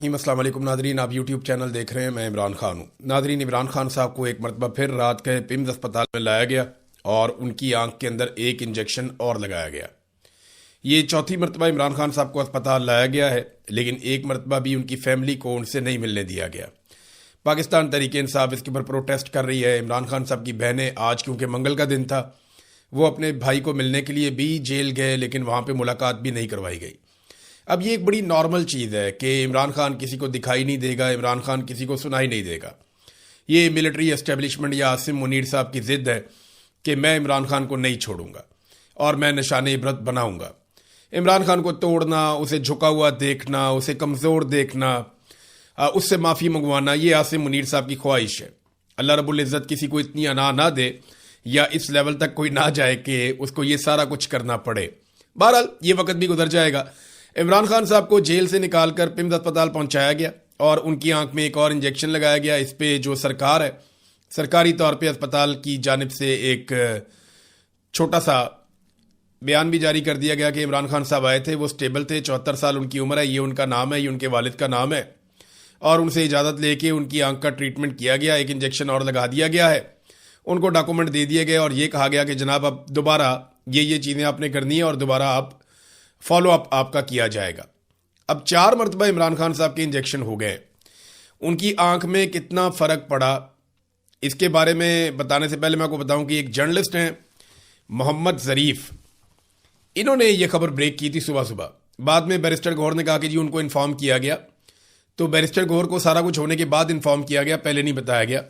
السلام علیکم ناظرین، آپ یوٹیوب چینل دیکھ رہے ہیں، میں عمران خان ہوں۔ ناظرین، عمران خان صاحب کو ایک مرتبہ پھر رات کے پمز اسپتال میں لایا گیا اور ان کی آنکھ کے اندر ایک انجیکشن اور لگایا گیا۔ یہ چوتھی مرتبہ عمران خان صاحب کو اسپتال لایا گیا ہے، لیکن ایک مرتبہ بھی ان کی فیملی کو ان سے نہیں ملنے دیا گیا۔ پاکستان تحریک انصاف اس کے اوپر پروٹیسٹ کر رہی ہے۔ عمران خان صاحب کی بہنیں آج کیونکہ منگل کا دن تھا، وہ اپنے بھائی کو ملنے کے لیے بھی جیل گئے، لیکن وہاں پہ ملاقات بھی نہیں کروائی گئی۔ اب یہ ایک بڑی نارمل چیز ہے کہ عمران خان کسی کو دکھائی نہیں دے گا، عمران خان کسی کو سنائی نہیں دے گا۔ یہ ملٹری اسٹیبلشمنٹ یا عاصم منیر صاحب کی ضد ہے کہ میں عمران خان کو نہیں چھوڑوں گا اور میں نشان عبرت بناؤں گا۔ عمران خان کو توڑنا، اسے جھکا ہوا دیکھنا، اسے کمزور دیکھنا، اس سے معافی منگوانا، یہ عاصم منیر صاحب کی خواہش ہے۔ اللہ رب العزت کسی کو اتنی انا نہ دے یا اس لیول تک کوئی نہ جائے کہ اس کو یہ سارا کچھ کرنا پڑے۔ بہرحال یہ وقت بھی گزر جائے گا۔ عمران خان صاحب کو جیل سے نکال کر پمز اسپتال پہنچایا گیا اور ان کی آنکھ میں ایک اور انجیکشن لگایا گیا۔ اس پہ جو سرکار ہے، سرکاری طور پہ اسپتال کی جانب سے ایک چھوٹا سا بیان بھی جاری کر دیا گیا کہ عمران خان صاحب آئے تھے، وہ سٹیبل تھے، 74 سال ان کی عمر ہے، یہ ان کا نام ہے، یہ ان کے والد کا نام ہے، اور ان سے اجازت لے کے ان کی آنکھ کا ٹریٹمنٹ کیا گیا، ایک انجیکشن اور لگا دیا گیا ہے۔ ان کو ڈاکومنٹ دے دیے گئے اور یہ کہا گیا کہ جناب اب دوبارہ یہ چیزیں آپ نے کرنی ہے اور دوبارہ آپ فالو اپ آپ کا کیا جائے گا۔ اب 4 مرتبہ عمران خان صاحب کے انجیکشن ہو گئے۔ ان کی آنکھ میں کتنا فرق پڑا، اس کے بارے میں بتانے سے پہلے میں آپ کو بتاؤں کہ ایک جرنلسٹ ہیں محمد ظریف، انہوں نے یہ خبر بریک کی تھی صبح۔ بعد میں بیرسٹر گوہر نے کہا کہ جی ان کو انفارم کیا گیا، تو بیرسٹر گوہر کو سارا کچھ ہونے کے بعد انفارم کیا گیا، پہلے نہیں بتایا گیا۔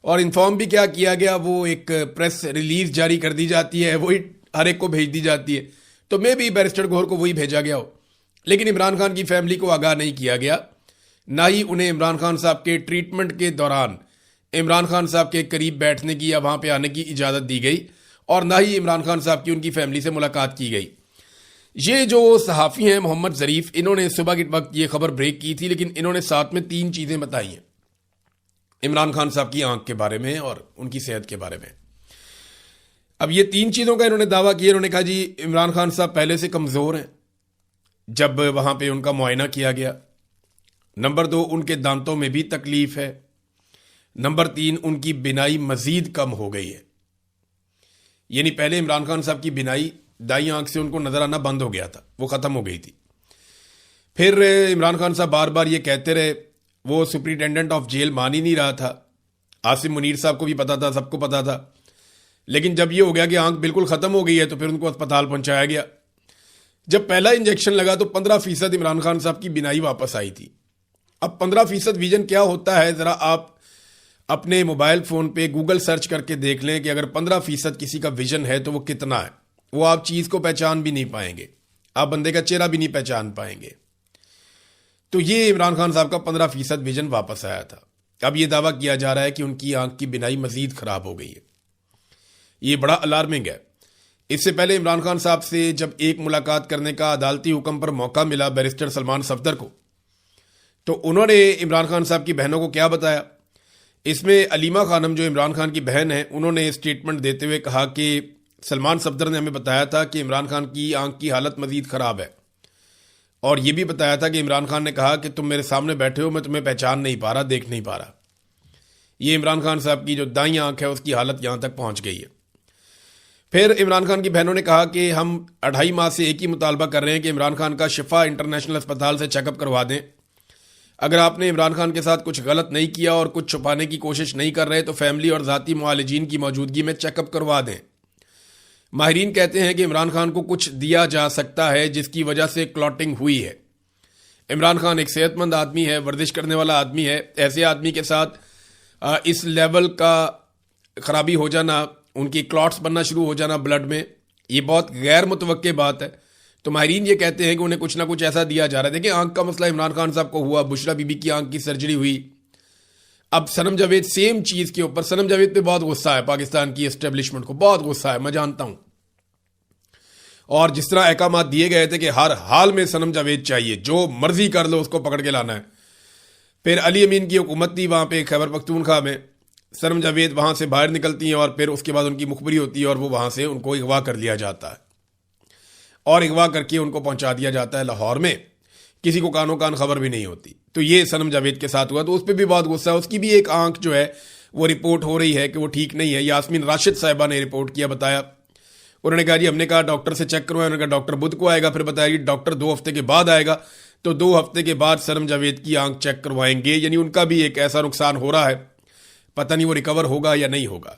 اور انفارم بھی کیا کیا گیا، وہ ایک پریس ریلیز جاری کر دی جاتی ہے، وہی ہر ایک کو بھیج دی جاتی ہے، تو میں بھی بیرسٹر گوہر کو وہی بھیجا گیا ہو، لیکن عمران خان کی فیملی کو آگاہ نہیں کیا گیا، نہ ہی انہیں عمران خان صاحب کے ٹریٹمنٹ کے دوران عمران خان صاحب کے قریب بیٹھنے کی یا وہاں پہ آنے کی اجازت دی گئی، اور نہ ہی عمران خان صاحب کی ان کی فیملی سے ملاقات کی گئی۔ یہ جو صحافی ہیں محمد ظریف، انہوں نے صبح کے وقت یہ خبر بریک کی تھی، لیکن انہوں نے ساتھ میں 3 چیزیں بتائی ہیں عمران خان صاحب کی آنکھ کے بارے میں اور ان کی صحت کے بارے میں۔ اب یہ 3 چیزوں کا انہوں نے دعویٰ کیا۔ انہوں نے کہا جی عمران خان صاحب پہلے سے کمزور ہیں جب وہاں پہ ان کا معائنہ کیا گیا۔ نمبر 2، ان کے دانتوں میں بھی تکلیف ہے۔ نمبر 3، ان کی بینائی مزید کم ہو گئی ہے، یعنی پہلے عمران خان صاحب کی بینائی دائیں آنکھ سے ان کو نظر آنا بند ہو گیا تھا، وہ ختم ہو گئی تھی۔ پھر عمران خان صاحب بار بار یہ کہتے رہے، وہ سپرنٹینڈنٹ آف جیل مان ہی نہیں رہا تھا، عاصم منیر صاحب کو بھی پتا تھا، سب کو پتا تھا، لیکن جب یہ ہو گیا کہ آنکھ بالکل ختم ہو گئی ہے تو پھر ان کو اسپتال پہنچایا گیا۔ جب پہلا انجیکشن لگا تو 15% عمران خان صاحب کی بینائی واپس آئی تھی۔ اب 15% ویژن کیا ہوتا ہے، ذرا آپ اپنے موبائل فون پہ گوگل سرچ کر کے دیکھ لیں کہ اگر 15% کسی کا ویژن ہے تو وہ کتنا ہے۔ وہ آپ چیز کو پہچان بھی نہیں پائیں گے، آپ بندے کا چہرہ بھی نہیں پہچان پائیں گے۔ تو یہ عمران خان صاحب کا 15% ویژن واپس آیا تھا۔ اب یہ دعویٰ کیا جا رہا ہے کہ ان کی آنکھ کی بینائی مزید خراب ہو گئی ہے۔ یہ بڑا الارمنگ ہے۔ اس سے پہلے عمران خان صاحب سے جب ایک ملاقات کرنے کا عدالتی حکم پر موقع ملا بیرسٹر سلمان صفدر کو، تو انہوں نے عمران خان صاحب کی بہنوں کو کیا بتایا۔ اس میں علیمہ خانم جو عمران خان کی بہن ہیں، انہوں نے اسٹیٹمنٹ دیتے ہوئے کہا کہ سلمان صفدر نے ہمیں بتایا تھا کہ عمران خان کی آنکھ کی حالت مزید خراب ہے، اور یہ بھی بتایا تھا کہ عمران خان نے کہا کہ تم میرے سامنے بیٹھے ہو، میں تمہیں پہچان نہیں پا رہا، دیکھ نہیں پا رہا۔ یہ عمران خان صاحب کی جو دائیں آنکھ ہے اس کی حالت یہاں تک پہنچ گئی ہے۔ پھر عمران خان کی بہنوں نے کہا کہ ہم 2.5 ماہ سے ایک ہی مطالبہ کر رہے ہیں کہ عمران خان کا شفا انٹرنیشنل اسپتال سے چیک اپ کروا دیں۔ اگر آپ نے عمران خان کے ساتھ کچھ غلط نہیں کیا اور کچھ چھپانے کی کوشش نہیں کر رہے تو فیملی اور ذاتی معالجین کی موجودگی میں چیک اپ کروا دیں۔ ماہرین کہتے ہیں کہ عمران خان کو کچھ دیا جا سکتا ہے جس کی وجہ سے کلاٹنگ ہوئی ہے۔ عمران خان ایک صحت مند آدمی ہے، ورزش کرنے والا آدمی ہے، ایسے آدمی کے ساتھ اس لیول کا خرابی ہو جانا، ان کی کلاٹس بننا شروع ہو جانا بلڈ میں، یہ بہت غیر متوقع بات ہے۔ تو ماہرین یہ کہتے ہیں کہ انہیں کچھ نہ کچھ ایسا دیا جا رہا ہے۔ دیکھیں، آنکھ کا مسئلہ عمران خان صاحب کو ہوا، بشرا بی بی کی آنکھ کی سرجری ہوئی، اب صنم جاوید سیم چیز کے اوپر، صنم جاوید پہ بہت غصہ ہے، پاکستان کی اسٹیبلشمنٹ کو بہت غصہ ہے، میں جانتا ہوں، اور جس طرح احکامات دیے گئے تھے کہ ہر حال میں صنم جاوید چاہیے، جو مرضی کر لو اس کو پکڑ کے لانا ہے۔ پھر علی امین کی حکومت تھی وہاں پہ خیبر پختونخوا میں، صنم جاوید وہاں سے باہر نکلتی ہیں اور پھر اس کے بعد ان کی مخبری ہوتی ہے اور وہ وہاں سے ان کو اغوا کر لیا جاتا ہے اور اغوا کر کے ان کو پہنچا دیا جاتا ہے لاہور میں، کسی کو کانوں کان خبر بھی نہیں ہوتی. تو یہ صنم جاوید کے ساتھ ہوا, تو اس پہ بھی بہت غصہ ہے. اس کی بھی ایک آنکھ جو ہے وہ رپورٹ ہو رہی ہے کہ وہ ٹھیک نہیں ہے. یاسمین راشد صاحبہ نے رپورٹ کیا, بتایا, انہوں نے کہا جی ہم نے کہا ڈاکٹر سے چیک کروایا, انہوں نے کہا ڈاکٹر بدھ کو آئے گا, پھر بتایا جی ڈاکٹر 2 ہفتے کے بعد آئے گا. تو 2 ہفتے کے بعد صنم جاوید کی آنکھ چیک کروائیں گے. یعنی ان کا بھی ایک ایسا نقصان ہو رہا ہے, پتہ نہیں وہ ریکور ہوگا یا نہیں ہوگا.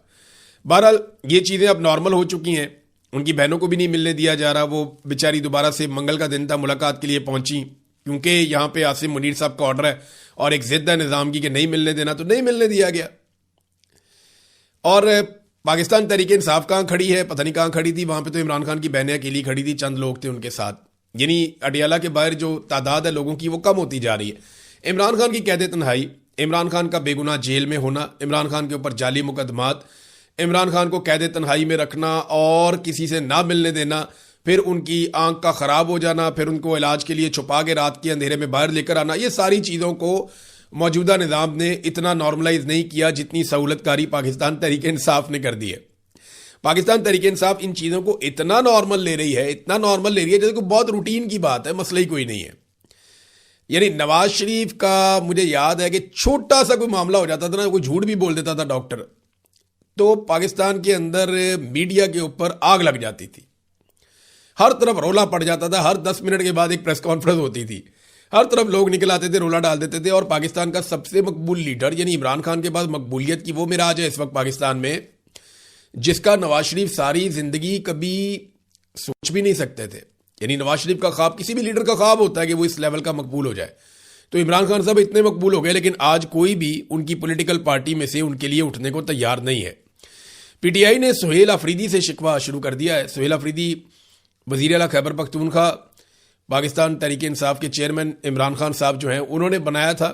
بہرحال یہ چیزیں اب نارمل ہو چکی ہیں. ان کی بہنوں کو بھی نہیں ملنے دیا جا رہا. وہ بیچاری دوبارہ سے منگل کا دن تھا, ملاقات کے لیے پہنچی, کیونکہ یہاں پہ عاصم منیر صاحب کا آرڈر ہے اور ایک ضد ہے نظام کی کہ نہیں ملنے دینا, تو نہیں ملنے دیا گیا. اور پاکستان تحریک انصاف کہاں کھڑی ہے, پتہ نہیں کہاں کھڑی تھی. وہاں پہ تو عمران خان کی بہنیں اکیلی کھڑی تھی, چند لوگ تھے ان کے ساتھ. یعنی اڈیالہ کے باہر جو تعداد ہے لوگوں کی وہ کم ہوتی جا رہی ہے. عمران خان کی قید تنہائی, عمران خان کا بے گناہ جیل میں ہونا, عمران خان کے اوپر جعلی مقدمات, عمران خان کو قید تنہائی میں رکھنا اور کسی سے نہ ملنے دینا, پھر ان کی آنکھ کا خراب ہو جانا, پھر ان کو علاج کے لیے چھپا کے رات کے اندھیرے میں باہر لے کر آنا, یہ ساری چیزوں کو موجودہ نظام نے اتنا نارملائز نہیں کیا جتنی سہولت کاری پاکستان تحریک انصاف نے کر دی ہے. پاکستان تحریک انصاف ان چیزوں کو اتنا نارمل لے رہی ہے, اتنا نارمل لے رہی ہے جیسے کہ بہت روٹین کی بات ہے, مسئلہ ہی کوئی نہیں ہے. یعنی نواز شریف کا مجھے یاد ہے کہ چھوٹا سا کوئی معاملہ ہو جاتا تھا نا, کوئی جھوٹ بھی بول دیتا تھا ڈاکٹر, تو پاکستان کے اندر میڈیا کے اوپر آگ لگ جاتی تھی. ہر طرف رولا پڑ جاتا تھا, ہر 10 منٹ کے بعد ایک پریس کانفرنس ہوتی تھی, ہر طرف لوگ نکل آتے تھے, رولا ڈال دیتے تھے. اور پاکستان کا سب سے مقبول لیڈر یعنی عمران خان کے پاس مقبولیت کی وہ معراج ہے اس وقت پاکستان میں, جس کا نواز شریف ساری زندگی کبھی سوچ بھی نہیں سکتے تھے. یعنی نواز شریف کا خواب, کسی بھی لیڈر کا خواب ہوتا ہے کہ وہ اس لیول کا مقبول ہو جائے, تو عمران خان صاحب اتنے مقبول ہو گئے, لیکن آج کوئی بھی ان کی پولیٹیکل پارٹی میں سے ان کے لیے اٹھنے کو تیار نہیں ہے. پی ٹی آئی نے سہیل آفریدی سے شکوہ شروع کر دیا ہے. سہیل آفریدی وزیر اعلیٰ خیبر پختونخوا, پاکستان تحریک انصاف کے چیئرمین عمران خان صاحب جو ہیں انہوں نے بنایا تھا,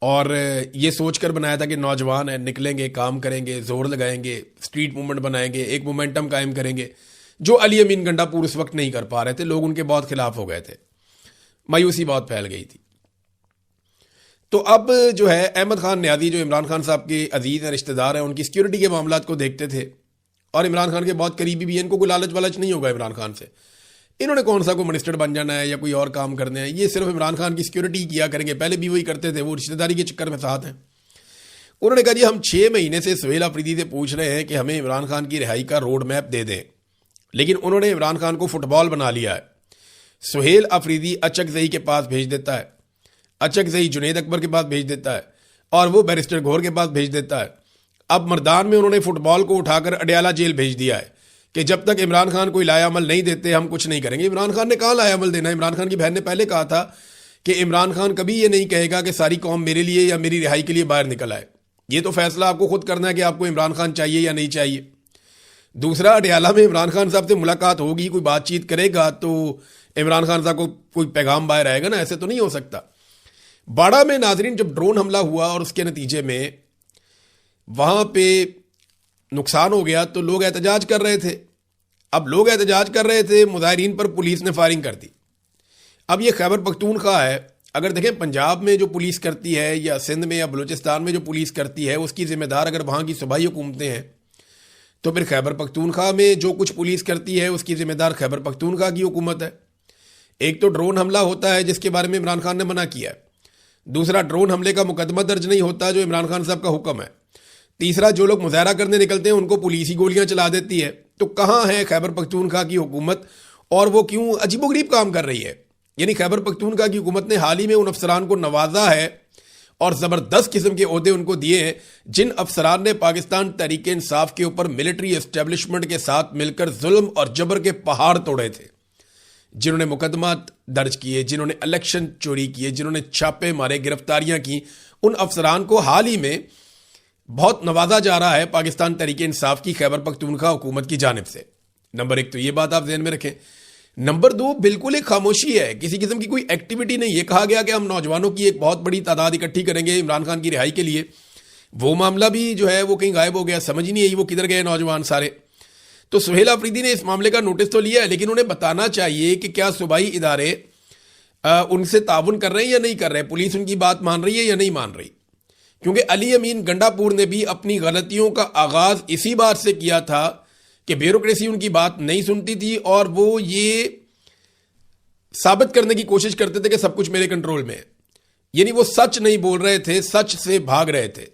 اور یہ سوچ کر بنایا تھا کہ نوجوان ہیں, نکلیں گے, کام کریں گے, زور لگائیں گے, اسٹریٹ موومنٹ بنائیں گے, ایک مومنٹم قائم کریں گے, جو علی امین گنڈا پور اس وقت نہیں کر پا رہے تھے. لوگ ان کے بہت خلاف ہو گئے تھے, مایوسی بہت پھیل گئی تھی. تو اب جو ہے احمد خان نیازی جو عمران خان صاحب کے عزیز ہیں, رشتہ دار ہیں, ان کی سیکیورٹی کے معاملات کو دیکھتے تھے, اور عمران خان کے بہت قریبی بھی ہیں. ان کو کوئی لالچ والچ نہیں ہوگا عمران خان سے, انہوں نے کون سا کوئی منسٹر بن جانا ہے یا کوئی اور کام کرنے ہیں, یہ صرف عمران خان کی سیکیورٹی کیا کریں گے. پہلے بھی وہی کرتے تھے, وہ رشتہ داری کے چکر میں ساتھ ہیں. انہوں نے کہا جی ہم 6 مہینے سے سہیل آفریدی سے پوچھ رہے ہیں کہ ہمیں عمران خان کی رہائی کا روڈ میپ دے دیں, لیکن انہوں نے عمران خان کو فٹ بال بنا لیا ہے. سہیل آفریدی اچک زئی کے پاس بھیج دیتا ہے, اچک زئی جنید اکبر کے پاس بھیج دیتا ہے, اور وہ بیرسٹر گھور کے پاس بھیج دیتا ہے. اب مردان میں انہوں نے فٹ بال کو اٹھا کر اڈیالہ جیل بھیج دیا ہے کہ جب تک عمران خان کوئی لایا عمل نہیں دیتے ہم کچھ نہیں کریں گے. عمران خان نے کہاں لایا عمل دینا ہے؟ عمران خان کی بہن نے پہلے کہا تھا کہ عمران خان کبھی یہ نہیں کہے گا کہ ساری قوم میرے لیے یا میری رہائی کے لیے باہر نکل آئے. یہ تو فیصلہ آپ کو خود کرنا ہے کہ آپ کو عمران خان چاہیے یا نہیں چاہیے. دوسرا, اڈیالہ میں عمران خان صاحب سے ملاقات ہوگی, کوئی بات چیت کرے گا تو عمران خان صاحب کو کوئی پیغام باہر آئے گا نا, ایسے تو نہیں ہو سکتا. باڑہ میں ناظرین جب ڈرون حملہ ہوا اور اس کے نتیجے میں وہاں پہ نقصان ہو گیا تو لوگ احتجاج کر رہے تھے. اب لوگ احتجاج کر رہے تھے, مظاہرین پر پولیس نے فائرنگ کر دی. اب یہ خیبر پختونخوا ہے, اگر دیکھیں پنجاب میں جو پولیس کرتی ہے یا سندھ میں یا بلوچستان میں جو پولیس کرتی ہے اس کی ذمہ دار اگر وہاں کی صوبائی حکومتیں ہیں, تو پھر خیبر پختونخوا میں جو کچھ پولیس کرتی ہے اس کی ذمہ دار خیبر پختونخوا کی حکومت ہے. ایک تو ڈرون حملہ ہوتا ہے جس کے بارے میں عمران خان نے منع کیا ہے, دوسرا ڈرون حملے کا مقدمہ درج نہیں ہوتا جو عمران خان صاحب کا حکم ہے, تیسرا جو لوگ مظاہرہ کرنے نکلتے ہیں ان کو پولیس ہی گولیاں چلا دیتی ہے. تو کہاں ہے خیبر پختونخوا کی حکومت, اور وہ کیوں عجیب و غریب کام کر رہی ہے؟ یعنی خیبر پختونخوا کی حکومت نے حال ہی میں ان افسران کو نوازا ہے اور زبردست قسم کے عہدے ان کو دیے ہیں جن افسران نے پاکستان تحریک انصاف کے اوپر ملٹری اسٹیبلشمنٹ کے ساتھ مل کر ظلم اور جبر کے پہاڑ توڑے تھے, جنہوں نے مقدمات درج کیے, جنہوں نے الیکشن چوری کیے, جنہوں نے چھاپے مارے, گرفتاریاں کی. ان افسران کو حال ہی میں بہت نوازا جا رہا ہے پاکستان تحریک انصاف کی خیبر پختونخوا حکومت کی جانب سے. نمبر 1 تو یہ بات آپ ذہن میں رکھیں. نمبر 2, بالکل ایک خاموشی ہے, کسی قسم کی کوئی ایکٹیویٹی نہیں. یہ کہا گیا کہ ہم نوجوانوں کی ایک بہت بڑی تعداد اکٹھی کریں گے عمران خان کی رہائی کے لیے, وہ معاملہ بھی جو ہے وہ کہیں غائب ہو گیا, سمجھ ہی نہیں آئی وہ کدھر گئے نوجوان سارے. تو سہیل آفریدی نے اس معاملے کا نوٹس تو لیا ہے, لیکن انہیں بتانا چاہیے کہ کیا صوبائی ادارے ان سے تعاون کر رہے ہیں یا نہیں کر رہے, پولیس ان کی بات مان رہی ہے یا نہیں مان رہی. کیونکہ علی امین گنڈا پور نے بھی اپنی غلطیوں کا آغاز اسی بات سے کیا تھا کہ بیوروکریسی ان کی بات نہیں سنتی تھی, اور وہ یہ ثابت کرنے کی کوشش کرتے تھے کہ سب کچھ میرے کنٹرول میں ہے. یعنی وہ سچ نہیں بول رہے تھے, سچ سے بھاگ رہے تھے.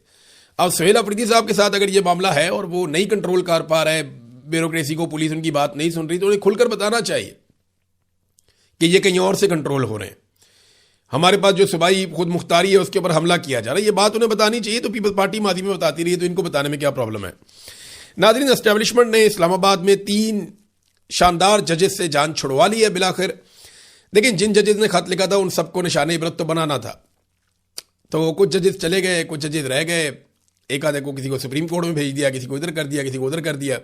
اب سہیل افریدی صاحب کے ساتھ اگر یہ معاملہ ہے اور وہ نہیں کنٹرول کر پا رہے, بیوروکریسی کو پولیس ان کی بات نہیں سن رہی, تو انہیں کھل کر بتانا چاہیے کہ یہ کہیں اور سے کنٹرول ہو رہے ہیں. ہمارے پاس جو صوبائی خود مختاری ہے اس کے اوپر حملہ کیا جا رہا ہے, یہ بات انہیں بتانی چاہیے. تو پیپلز پارٹی ماضی میں بتاتی رہی ہے, تو ان کو بتانے میں کیا پرابلم ہے. ناظرین, اسٹیبلشمنٹ نے اسلام آباد میں 3 شاندار ججز سے جان چھڑوا لی ہے بالآخر. لیکن جن ججز نے خط لکھا تھا ان سب کو نشان عبرت تو بنانا تھا. تو کچھ ججز چلے گئے, کچھ ججز رہ گئے. ایک آدھے کو کسی کو سپریم کورٹ میں بھیج دیا, کسی کو ادھر کر دیا, کسی کو ادھر کر دیا.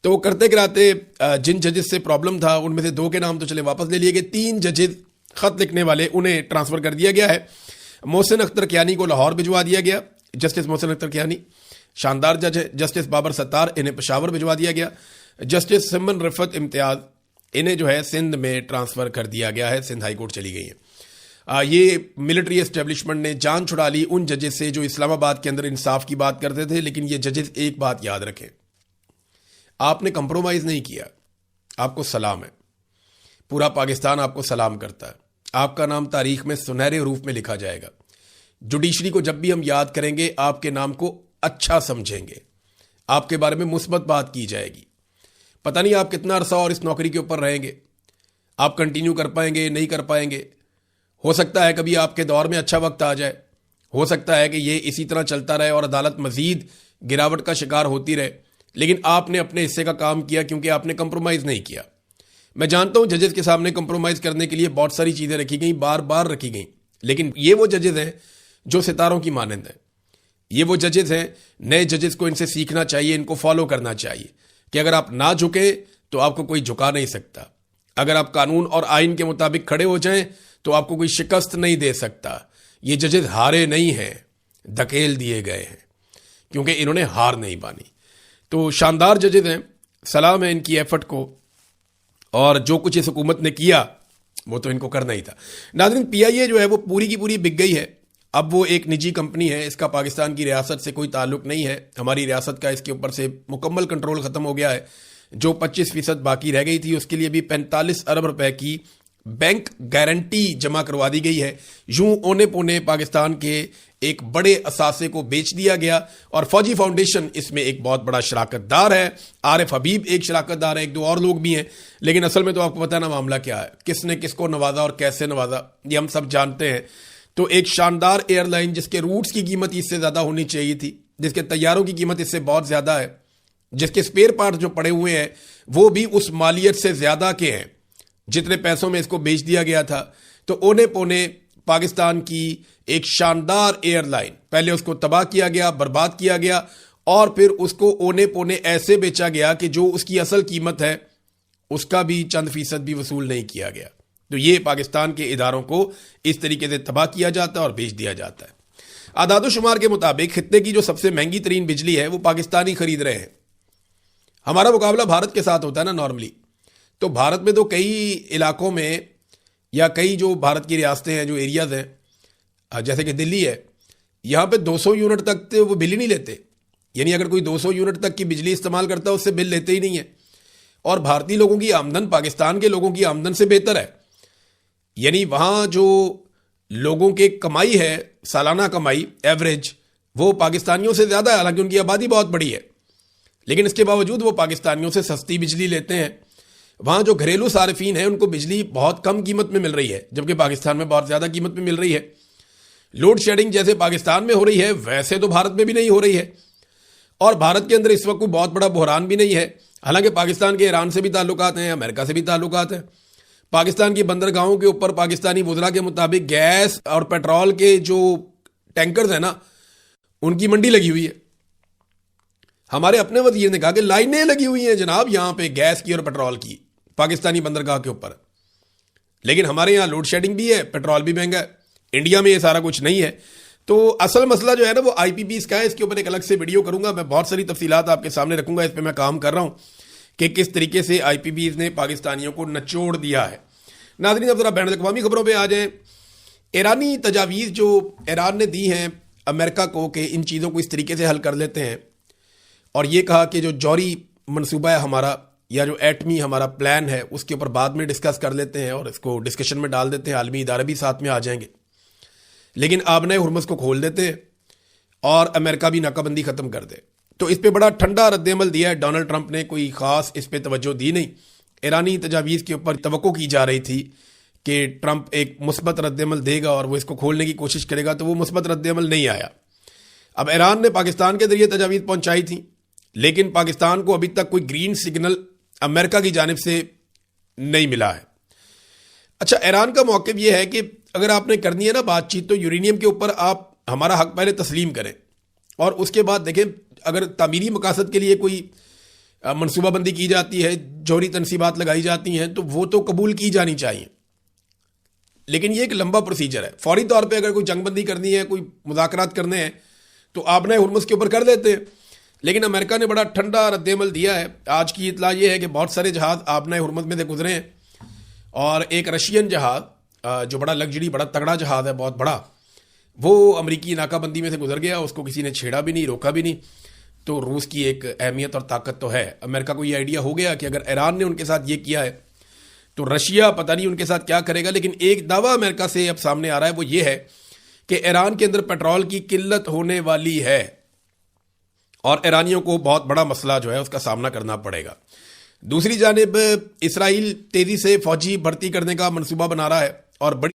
تو کرتے کراتے جن ججز سے پرابلم تھا ان میں سے 2 کے نام تو چلے واپس لے لیے گئے. 3 ججز خط لکھنے والے انہیں ٹرانسفر کر دیا گیا ہے. محسن اختر کیانی کو لاہور بھجوا دیا گیا, جسٹس محسن اختر کیانی شاندار جج ہے. جسٹس بابر ستار انہیں پشاور بھجوا دیا گیا. جسٹس سمن رفت امتیاز انہیں جو ہے سندھ میں ٹرانسفر کر دیا گیا ہے, سندھ ہائی کورٹ چلی گئی ہیں. یہ ملٹری اسٹیبلشمنٹ نے جان چھڑا لی ان ججز سے جو اسلام آباد کے اندر انصاف کی بات کرتے تھے. لیکن یہ ججز ایک بات یاد رکھیں, آپ نے کمپرومائز نہیں کیا, آپ کو سلام ہے. پورا پاکستان آپ کو سلام کرتا ہے. آپ کا نام تاریخ میں سنہرے حروف میں لکھا جائے گا. جوڈیشری کو جب بھی ہم یاد کریں گے آپ کے نام کو اچھا سمجھیں گے, آپ کے بارے میں مثبت بات کی جائے گی. پتہ نہیں آپ کتنا عرصہ اور اس نوکری کے اوپر رہیں گے, آپ کنٹینیو کر پائیں گے نہیں کر پائیں گے. ہو سکتا ہے کبھی آپ کے دور میں اچھا وقت آ جائے, ہو سکتا ہے کہ یہ اسی طرح چلتا رہے اور عدالت مزید گراوٹ کا شکار ہوتی رہے. لیکن آپ نے اپنے حصے کا کام کیا کیونکہ آپ نے کمپرومائز نہیں کیا. میں جانتا ہوں ججز کے سامنے کمپرومائز کرنے کے لیے بہت ساری چیزیں رکھی گئیں, بار بار رکھی گئیں. لیکن یہ وہ ججز ہیں جو ستاروں کی مانند ہیں. یہ وہ ججز ہیں, نئے ججز کو ان سے سیکھنا چاہیے, ان کو فالو کرنا چاہیے کہ اگر آپ نہ جھکیں تو آپ کو کوئی جھکا نہیں سکتا. اگر آپ قانون اور آئین کے مطابق کھڑے ہو جائیں تو آپ کو کوئی شکست نہیں دے سکتا. یہ ججز ہارے نہیں ہیں, دھکیل دیے گئے ہیں کیونکہ انہوں نے ہار نہیں مانی. تو شاندار ججز ہیں, سلام ہے ان کی ایفرٹ کو, اور جو کچھ اس حکومت نے کیا وہ تو ان کو کرنا ہی تھا. ناظرین, پی آئی اے جو ہے وہ پوری کی پوری بک گئی ہے. اب وہ ایک نجی کمپنی ہے, اس کا پاکستان کی ریاست سے کوئی تعلق نہیں ہے. ہماری ریاست کا اس کے اوپر سے مکمل کنٹرول ختم ہو گیا ہے. جو 25% باقی رہ گئی تھی اس کے لیے بھی 45 ارب روپے کی بینک گارنٹی جمع کروا دی گئی ہے. یوں اونے پونے پاکستان کے ایک بڑے اثاثے کو بیچ دیا گیا, اور فوجی فاؤنڈیشن اس میں ایک بہت بڑا شراکت دار ہے. عارف حبیب ایک شراکت دار ہے, 1-2 اور لوگ بھی ہیں. لیکن اصل میں تو آپ کو پتہ نا معاملہ کیا ہے, کس نے کس کو نوازا اور کیسے نوازا یہ ہم سب جانتے ہیں. تو ایک شاندار ایئر لائن جس کے روٹس کی قیمت اس سے زیادہ ہونی چاہیے تھی, جس کے طیاروں کی قیمت اس سے بہت زیادہ ہے, جس کے اسپیئر پارٹ جو پڑے ہوئے ہیں وہ بھی اس مالیت سے زیادہ کے ہیں جتنے پیسوں میں اس کو بیچ دیا گیا تھا. تو اونے پونے پاکستان کی ایک شاندار ایئر لائن, پہلے اس کو تباہ کیا گیا, برباد کیا گیا, اور پھر اس کو اونے پونے ایسے بیچا گیا کہ جو اس کی اصل قیمت ہے اس کا بھی چند فیصد بھی وصول نہیں کیا گیا. تو یہ پاکستان کے اداروں کو اس طریقے سے تباہ کیا جاتا ہے اور بیچ دیا جاتا ہے. اعداد و شمار کے مطابق خطے کی جو سب سے مہنگی ترین بجلی ہے وہ پاکستانی خرید رہے ہیں. ہمارا مقابلہ بھارت کے ساتھ ہوتا ہے نا نارملی, تو بھارت میں تو کئی علاقوں میں یا کئی جو بھارت کی ریاستیں ہیں, جو ایریاز ہیں, جیسے کہ دلی ہے, یہاں پہ 200 یونٹ تک وہ بل ہی نہیں لیتے. یعنی اگر کوئی 200 یونٹ تک کی بجلی استعمال کرتا ہے اس سے بل لیتے ہی نہیں ہے. اور بھارتی لوگوں کی آمدن پاکستان کے لوگوں کی آمدن سے بہتر ہے. یعنی وہاں جو لوگوں کے کمائی ہے, سالانہ کمائی ایوریج, وہ پاکستانیوں سے زیادہ ہے. حالانکہ ان کی آبادی بہت بڑی ہے, لیکن اس کے باوجود وہ پاکستانیوں سے سستی بجلی لیتے ہیں. وہاں جو گھریلو صارفین ہیں ان کو بجلی بہت کم قیمت میں مل رہی ہے, جبکہ پاکستان میں بہت زیادہ قیمت میں مل رہی ہے. لوڈ شیڈنگ جیسے پاکستان میں ہو رہی ہے ویسے تو بھارت میں بھی نہیں ہو رہی ہے, اور بھارت کے اندر اس وقت کوئی بہت بڑا بحران بھی نہیں ہے. حالانکہ پاکستان کے ایران سے بھی تعلقات ہیں, امریکہ سے بھی تعلقات ہیں. پاکستان کی بندرگاہوں کے اوپر پاکستانی وزراء کے مطابق گیس اور پیٹرول کے جو ٹینکرز ہیں نا, ان کی منڈی لگی ہوئی ہے. ہمارے اپنے وزیر نے کہا کہ لائنیں لگی ہوئی ہیں جناب یہاں پہ گیس کی اور پیٹرول کی پاکستانی بندرگاہ کے اوپر. لیکن ہمارے یہاں لوڈ شیڈنگ بھی ہے, پیٹرول بھی مہنگا ہے. انڈیا میں یہ سارا کچھ نہیں ہے. تو اصل مسئلہ جو ہے نا وہ آئی پی پیز کا ہے. اس کے اوپر ایک الگ سے ویڈیو کروں گا, میں بہت ساری تفصیلات آپ کے سامنے رکھوں گا. اس پہ میں کام کر رہا ہوں کہ کس طریقے سے آئی پی پیز نے پاکستانیوں کو نچوڑ دیا ہے. ناظرین, اب ذرا بین الاقوامی خبروں پہ آ جائیں. ایرانی تجاویز جو ایران نے دی ہیں امریکہ کو کہ ان چیزوں کو اس طریقے سے حل کر لیتے ہیں, اور یہ کہا کہ جو جوہری منصوبہ ہے ہمارا یا جو ایٹمی ہمارا پلان ہے اس کے اوپر بعد میں ڈسکس کر لیتے ہیں اور اس کو ڈسکشن میں ڈال دیتے ہیں, عالمی ادارے بھی ساتھ میں آ جائیں گے, لیکن آبنۂ ہرمز کو کھول دیتے ہیں اور امریکہ بھی ناکہ بندی ختم کر دے. تو اس پہ بڑا ٹھنڈا رد عمل دیا ہے ڈونلڈ ٹرمپ نے, کوئی خاص اس پہ توجہ دی نہیں. ایرانی تجاویز کے اوپر توقع کی جا رہی تھی کہ ٹرمپ ایک مثبت رد عمل دے گا اور وہ اس کو کھولنے کی کوشش کرے گا, تو وہ مثبت رد عمل نہیں آیا. اب ایران نے پاکستان کے ذریعے تجاویز پہنچائی تھی, لیکن پاکستان کو ابھی تک کوئی گرین سگنل امریکہ کی جانب سے نہیں ملا ہے. اچھا, ایران کا موقف یہ ہے کہ اگر آپ نے کرنی ہے نا بات چیت, تو یورینیم کے اوپر آپ ہمارا حق پہلے تسلیم کریں اور اس کے بعد دیکھیں اگر تعمیری مقاصد کے لیے کوئی منصوبہ بندی کی جاتی ہے, جوہری تنصیبات لگائی جاتی ہیں, تو وہ تو قبول کی جانی چاہیے. لیکن یہ ایک لمبا پروسیجر ہے. فوری طور پہ اگر کوئی جنگ بندی کرنی ہے, کوئی مذاکرات کرنے ہیں, تو آبنۂ ہرمز کے اوپر کر دیتے ہیں. لیکن امریکہ نے بڑا ٹھنڈا رد عمل دیا ہے. آج کی اطلاع یہ ہے کہ بہت سارے جہاز آبنۂ ہرمز میں سے گزرے ہیں, اور ایک رشین جہاز جو بڑا لگژری بڑا تگڑا جہاز ہے, بہت بڑا, وہ امریکی ناکہ بندی میں سے گزر گیا. اس کو کسی نے چھیڑا بھی نہیں, روکا بھی نہیں. تو روس کی ایک اہمیت اور طاقت تو ہے. امریکہ کو یہ آئیڈیا ہو گیا کہ اگر ایران نے ان کے ساتھ یہ کیا ہے تو رشیا پتہ نہیں ان کے ساتھ کیا کرے گا. لیکن ایک دعویٰ امریکہ سے اب سامنے آ رہا ہے, وہ یہ ہے کہ ایران کے اندر پیٹرول کی قلت ہونے والی ہے اور ایرانیوں کو بہت بڑا مسئلہ جو ہے اس کا سامنا کرنا پڑے گا. دوسری جانب اسرائیل تیزی سے فوجی بھرتی کرنے کا منصوبہ بنا رہا ہے اور بڑی